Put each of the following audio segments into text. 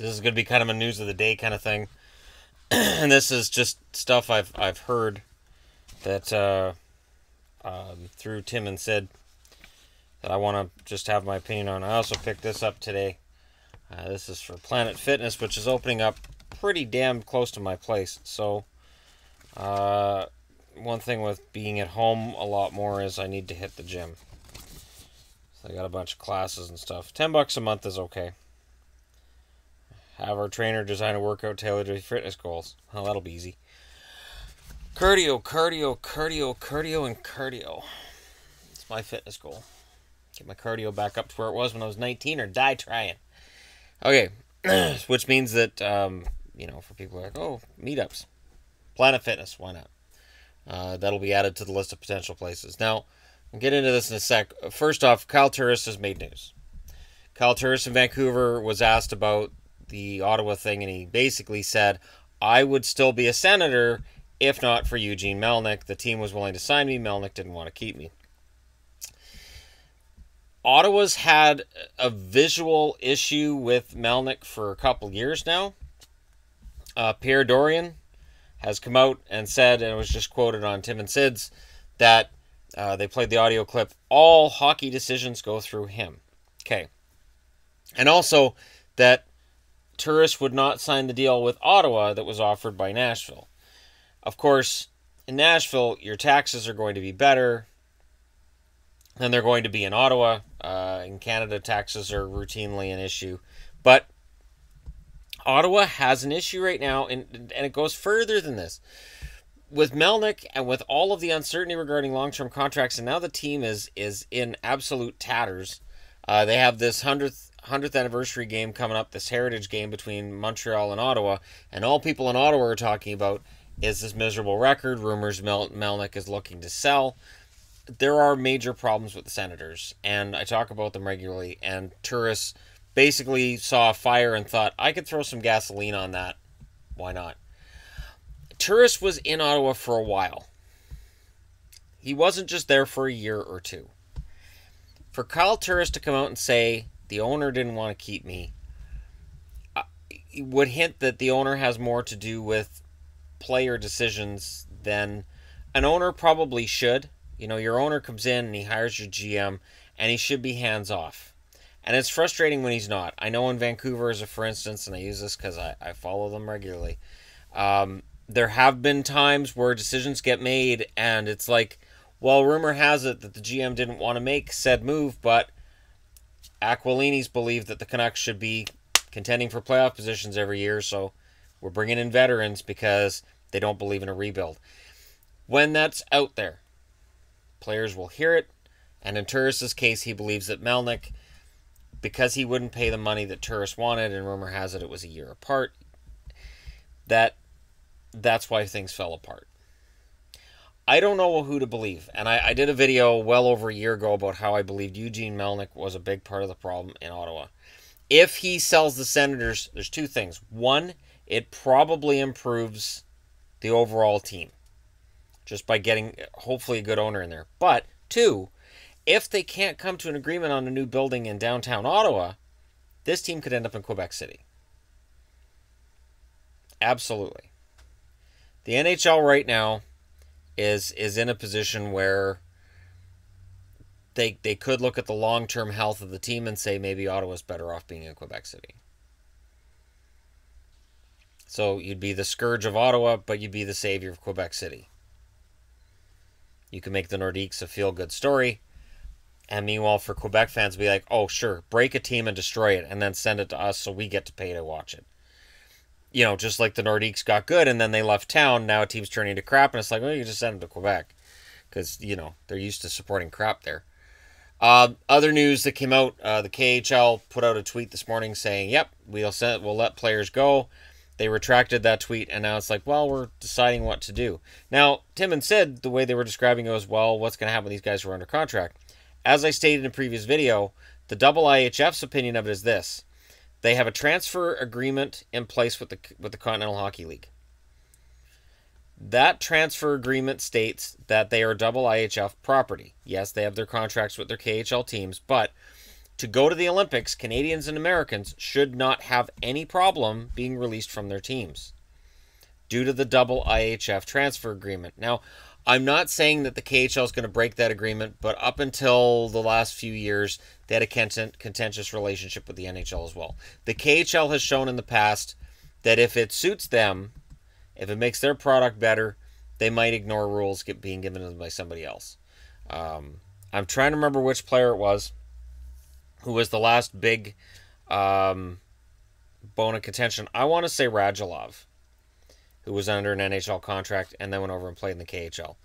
This is going to be kind of a news of the day kind of thing. And this is just stuff I've heard that through Tim and Sid that I want to just have my opinion on. I also picked this up today. This is for Planet Fitness, which is opening up pretty damn close to my place. So, one thing with being at home a lot more is I need to hit the gym. So I got a bunch of classes and stuff. $10 a month is okay. Have our trainer design a workout tailored to fitness goals. Well, that'll be easy. Cardio, cardio, cardio, cardio, and cardio. It's my fitness goal. Get my cardio back up to where it was when I was 19 or die trying. Okay, which means that, for people who are like, oh, meetups. Planet Fitness, why not? That'll be added to the list of potential places. Now, we'll get into this in a sec. First off, Kyle Turris has made news. Kyle Turris in Vancouver was asked about the Ottawa thing, and he basically said, I would still be a Senator if not for Eugene Melnyk. The team was willing to sign me. Melnyk didn't want to keep me. Ottawa's had a visual issue with Melnyk for a couple years now. Pierre Dorian has come out and said, and it was just quoted on Tim and Sid's, that they played the audio clip, all hockey decisions go through him. Okay. And also that Turris would not sign the deal with Ottawa that was offered by Nashville. Of course, in Nashville, your taxes are going to be better than they're going to be in Ottawa. In Canada, taxes are routinely an issue. But Ottawa has an issue right now, and it goes further than this. With Melnyk and with all of the uncertainty regarding long-term contracts, and now the team is in absolute tatters. They have this 100th anniversary game coming up, this heritage game between Montreal and Ottawa, and all people in Ottawa are talking about is this miserable record. Rumors Melnyk is looking to sell. There are major problems with the Senators, and I talk about them regularly, and Turris basically saw a fire and thought, I could throw some gasoline on that. Why not? Turris was in Ottawa for a while. He wasn't just there for a year or two. For Kyle Turris to come out and say, the owner didn't want to keep me, it would hint that the owner has more to do with player decisions than an owner probably should. Your owner comes in and he hires your GM, and he should be hands-off. And it's frustrating when he's not. I know in Vancouver, as a for instance, and I use this because I follow them regularly, there have been times where decisions get made, and it's like, well, rumor has it that the GM didn't want to make said move, but Aquilini's believe that the Canucks should be contending for playoff positions every year, so we're bringing in veterans because they don't believe in a rebuild. When that's out there, players will hear it, and in Turris' case, he believes that Melnyk, because he wouldn't pay the money that Turris wanted, and rumor has it was a year apart, that's why things fell apart. I don't know who to believe, and I did a video well over a year ago about how I believed Eugene Melnyk was a big part of the problem in Ottawa. If he sells the Senators, there's two things. One, it probably improves the overall team, just by getting, hopefully, a good owner in there. But, two, if they can't come to an agreement on a new building in downtown Ottawa, this team could end up in Quebec City. Absolutely. The NHL right now is in a position where they could look at the long-term health of the team and say maybe Ottawa's better off being in Quebec City. So you'd be the scourge of Ottawa, but you'd be the savior of Quebec City. You can make the Nordiques a feel-good story, and meanwhile for Quebec fans be like, oh sure, break a team and destroy it, and then send it to us so we get to pay to watch it. Just like the Nordiques got good and then they left town, now a team's turning to crap, and it's like, well, you just send them to Quebec. Because, they're used to supporting crap there. Other news that came out, the KHL put out a tweet this morning saying, yep, we'll let players go. They retracted that tweet, and now it's like, well, we're deciding what to do. Now, Tim and Sid, the way they were describing it was, well, what's going to happen with these guys who are under contract? As I stated in a previous video, the IIHF's opinion of it is this. They have a transfer agreement in place with the Continental Hockey League. That transfer agreement states that they are IIHF property. Yes, they have their contracts with their KHL teams, but to go to the Olympics, Canadians and Americans should not have any problem being released from their teams due to the double IHF transfer agreement. Now, I'm not saying that the KHL is going to break that agreement, but up until the last few years, they had a contentious relationship with the NHL as well. The KHL has shown in the past that if it suits them, if it makes their product better, they might ignore rules being given to them by somebody else. I'm trying to remember which player it was who was the last big bone of contention. I want to say Radulov, who was under an NHL contract and then went over and played in the KHL.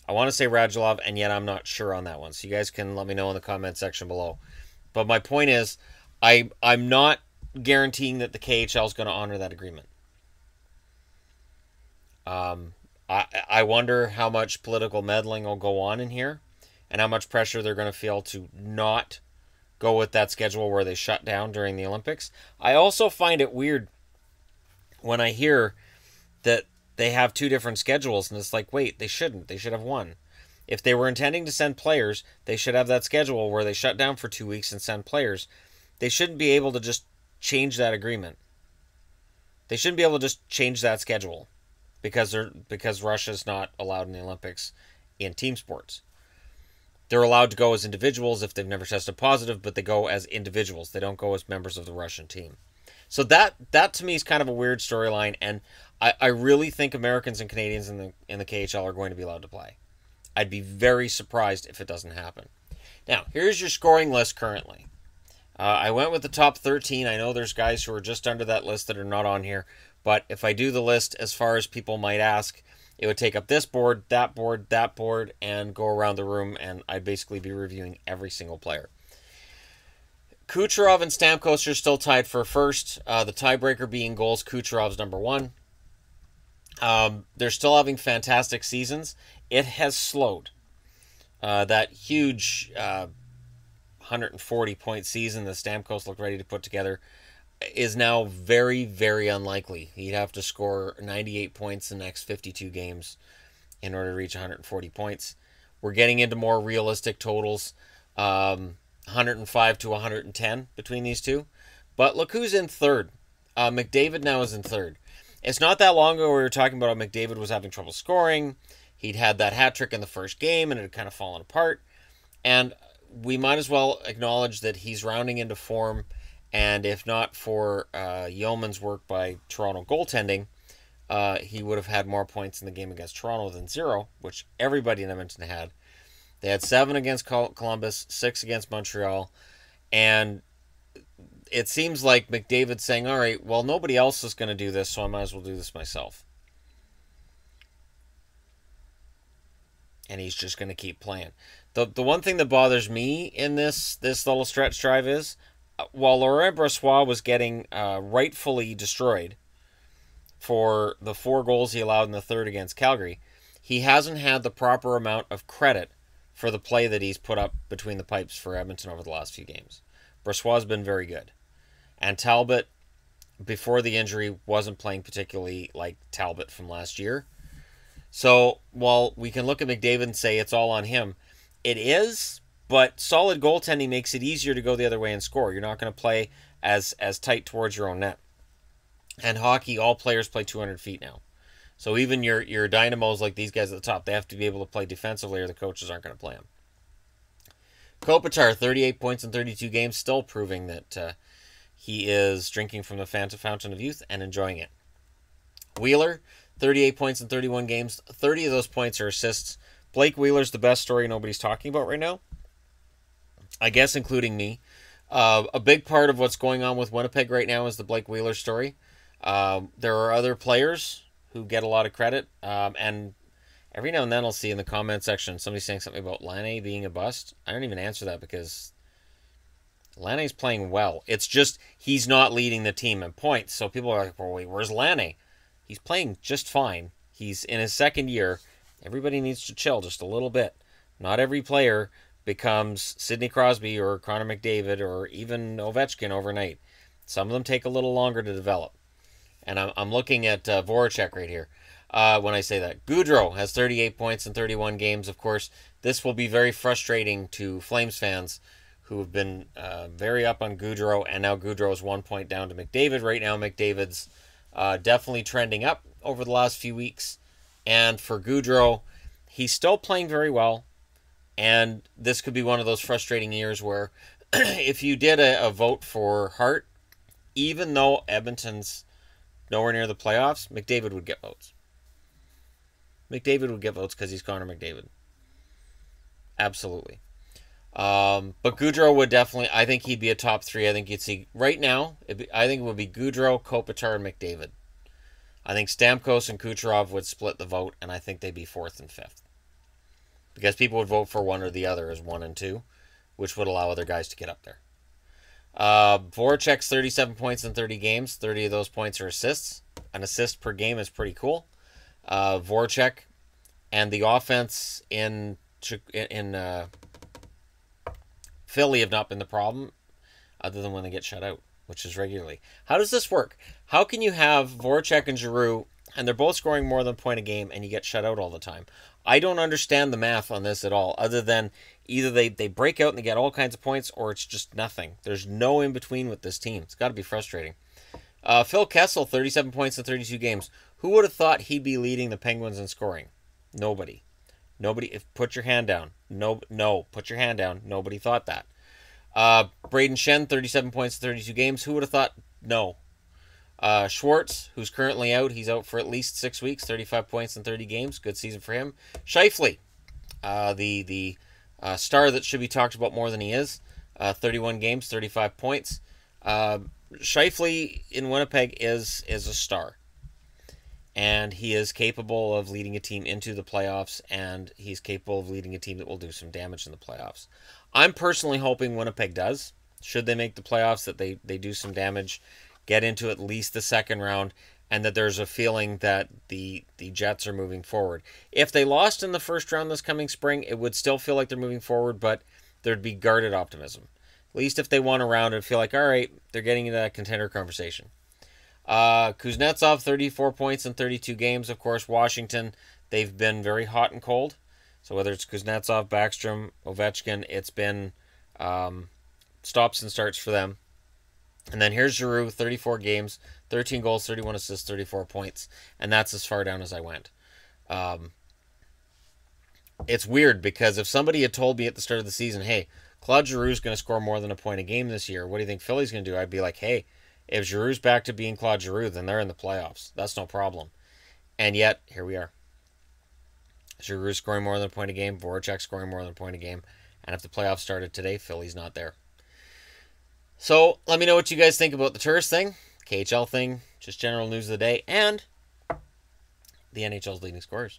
I want to say Radulov, and yet I'm not sure on that one. So you guys can let me know in the comment section below. But my point is, I'm not guaranteeing that the KHL is going to honor that agreement. I wonder how much political meddling will go on in here and how much pressure they're going to feel to not go with that schedule where they shut down during the Olympics. I also find it weird when I hear that they have two different schedules, and it's like, wait, they shouldn't. They should have one. If they were intending to send players, they should have that schedule where they shut down for 2 weeks and send players. They shouldn't be able to just change that agreement. They shouldn't be able to just change that schedule because Russia's not allowed in the Olympics in team sports. They're allowed to go as individuals if they've never tested positive, but they go as individuals. They don't go as members of the Russian team. So that to me is kind of a weird storyline, and I really think Americans and Canadians in the KHL are going to be allowed to play. I'd be very surprised if it doesn't happen. Now, here's your scoring list currently. I went with the top 13. I know there's guys who are just under that list that are not on here, but if I do the list as far as people might ask, it would take up this board, that board, that board, and go around the room, and I'd basically be reviewing every single player. Kucherov and Stamkos are still tied for first. The tiebreaker being goals, Kucherov's number one. They're still having fantastic seasons. It has slowed. That huge 140-point season that Stamkos looked ready to put together is now very, very unlikely. He'd have to score 98 points in the next 52 games in order to reach 140 points. We're getting into more realistic totals, 105 to 110 between these two. But look who's in third. McDavid now is in third. It's not that long ago we were talking about how McDavid was having trouble scoring. He'd had that hat trick in the first game and it had kind of fallen apart. And we might as well acknowledge that he's rounding into form. And if not for yeoman's work by Toronto goaltending, he would have had more points in the game against Toronto than 0, which everybody in Edmonton had. They had 7 against Columbus, 6 against Montreal, and it seems like McDavid's saying, all right, well, nobody else is going to do this, so I might as well do this myself. And he's just going to keep playing. The one thing that bothers me in this little stretch drive is, while Laurent Brossoit was getting rightfully destroyed for the 4 goals he allowed in the third against Calgary, he hasn't had the proper amount of credit for the play that he's put up between the pipes for Edmonton over the last few games. Brossoit's been very good. And Talbot, before the injury, wasn't playing particularly like Talbot from last year. So, while we can look at McDavid and say it's all on him, it is, but solid goaltending makes it easier to go the other way and score. You're not going to play as tight towards your own net. And hockey, all players play 200 feet now. So even your dynamos like these guys at the top, they have to be able to play defensively or the coaches aren't going to play them. Kopitar, 38 points in 32 games, still proving that he is drinking from the fountain of youth and enjoying it. Wheeler, 38 points in 31 games. 30 of those points are assists. Blake Wheeler's the best story nobody's talking about right now, I guess including me. A big part of what's going on with Winnipeg right now is the Blake Wheeler story. There are other players who get a lot of credit, and every now and then I'll see in the comment section somebody saying something about Laine being a bust. I don't even answer that because Laine's playing well. It's just he's not leading the team in points. So people are like, well, wait, where's Laine? He's playing just fine. He's in his second year. Everybody needs to chill just a little bit. Not every player becomes Sidney Crosby or Connor McDavid or even Ovechkin overnight. Some of them take a little longer to develop. And I'm looking at Voracek right here when I say that. Gaudreau has 38 points in 31 games. Of course, this will be very frustrating to Flames fans who have been very up on Gaudreau, and now Gaudreau is 1 point down to McDavid. Right now, McDavid's definitely trending up over the last few weeks. And for Gaudreau, he's still playing very well. And this could be one of those frustrating years where if you did a vote for Hart, even though Edmonton's nowhere near the playoffs, McDavid would get votes. McDavid would get votes because he's Connor McDavid. Absolutely. But Gaudreau would definitely, I think he'd be a top three. I think you'd see, right now, I think it would be Gaudreau, Kopitar, and McDavid. I think Stamkos and Kucherov would split the vote, and I think they'd be fourth and fifth. Because people would vote for one or the other as 1 and 2, which would allow other guys to get up there. Voracek's 37 points in 30 games. 30 of those points are assists. An assist per game is pretty cool. Voracek and the offense in Philly have not been the problem, other than when they get shut out, which is regularly. How does this work? How can you have Voracek and Giroux, and they're both scoring more than a point a game, and you get shut out all the time? I don't understand the math on this at all, other than either they break out and they get all kinds of points, or it's just nothing. There's no in-between with this team. It's got to be frustrating. Phil Kessel, 37 points in 32 games. Who would have thought he'd be leading the Penguins in scoring? Nobody. Put your hand down. No, put your hand down. Nobody thought that. Braden Shen, 37 points in 32 games. Who would have thought? No. Schwartz, who's currently out. He's out for at least 6 weeks. 35 points in 30 games. Good season for him. Scheifele, the star that should be talked about more than he is. 31 games, 35 points. Scheifele in Winnipeg is a star. And he is capable of leading a team into the playoffs, and he's capable of leading a team that will do some damage in the playoffs. I'm personally hoping Winnipeg does. Should they make the playoffs, that they do some damage, get into at least the second round, and that there's a feeling that the Jets are moving forward. If they lost in the first round this coming spring, it would still feel like they're moving forward, but there'd be guarded optimism. At least if they won a round, it'd feel like, all right, they're getting into that contender conversation. Kuznetsov, 34 points in 32 games. Of course, Washington, they've been very hot and cold. So whether it's Kuznetsov, Backstrom, Ovechkin, it's been stops and starts for them. And then here's Giroux, 34 games, 13 goals, 31 assists, 34 points. And that's as far down as I went. It's weird because if somebody had told me at the start of the season, hey, Claude Giroux's going to score more than a point a game this year, what do you think Philly's going to do? I'd be like, hey, if Giroux's back to being Claude Giroux, then they're in the playoffs. That's no problem. And yet, here we are. Giroux scoring more than a point a game. Voracek scoring more than a point a game. And if the playoffs started today, Philly's not there. So, let me know what you guys think about the Turris thing, KHL thing, just general news of the day, and the NHL's leading scorers.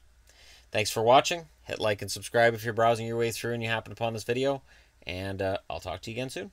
Thanks for watching. Hit like and subscribe if you're browsing your way through and you happen upon this video. And I'll talk to you again soon.